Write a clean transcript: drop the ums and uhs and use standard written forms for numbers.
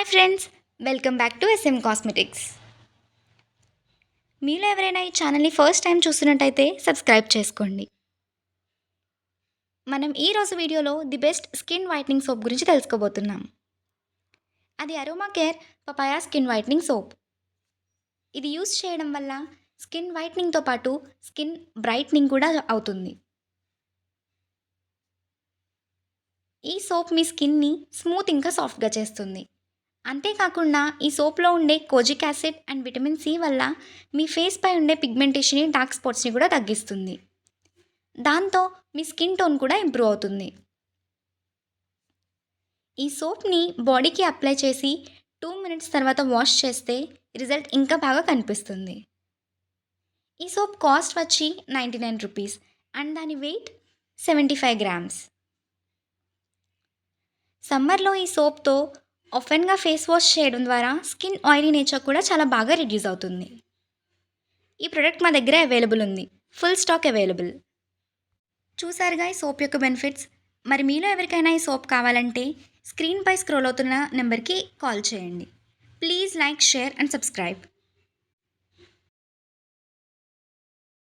Hi friends, welcome back to S M cosmetics. మీలో ఎవరైనా ఈ ఛానల్ని ఫస్ట్ టైం చూస్తున్నట్టయితే సబ్స్క్రైబ్ చేసుకోండి. మనం ఈరోజు వీడియోలో the best skin whitening soap గురించి తెలుసుకోబోతున్నాం. అది aroma care papaya skin whitening soap. ఇది యూస్ చేయడం వల్ల స్కిన్ వైట్నింగ్తో పాటు స్కిన్ బ్రైట్నింగ్ కూడా అవుతుంది. ఈ సోప్ మీ స్కిన్ని స్మూత్ ఇంకా సాఫ్ట్గా చేస్తుంది. అంతేకాకుండా ఈ సోప్లో ఉండే kojic acid and vitamin C వల్ల మీ ఫేస్ పై ఉండే పిగ్మెంటేషన్ని, డార్క్ స్పాట్స్ని కూడా తగ్గిస్తుంది. దాంతో మీ స్కిన్ టోన్ కూడా ఇంప్రూవ్ అవుతుంది. ఈ సోప్ని బాడీకి అప్లై చేసి 2 మినిట్స్ తర్వాత వాష్ చేస్తే రిజల్ట్ ఇంకా బాగా కనిపిస్తుంది. ఈ సోప్ కాస్ట్ వచ్చి 99 రూపీస్ అండ్ దాని వెయిట్ 75 గ్రామ్స్. సమ్మర్లో ఈ సోప్తో ఆఫెన్గా ఫేస్ వాష్ చేయడం ద్వారా స్కిన్ ఆయిలీ నేచర్ కూడా చాలా బాగా రిడ్యూస్ అవుతుంది. ఈ ప్రోడక్ట్ మా దగ్గర అవైలబుల్ ఉంది, ఫుల్ స్టాక్ అవైలబుల్. చూసారుగా ఈ సోప్ యొక్క బెనిఫిట్స్. మరి మీలో ఎవరికైనా ఈ సోప్ కావాలంటే స్క్రీన్పై స్క్రోల్ అవుతున్న నెంబర్కి కాల్ చేయండి. Please like, share and subscribe.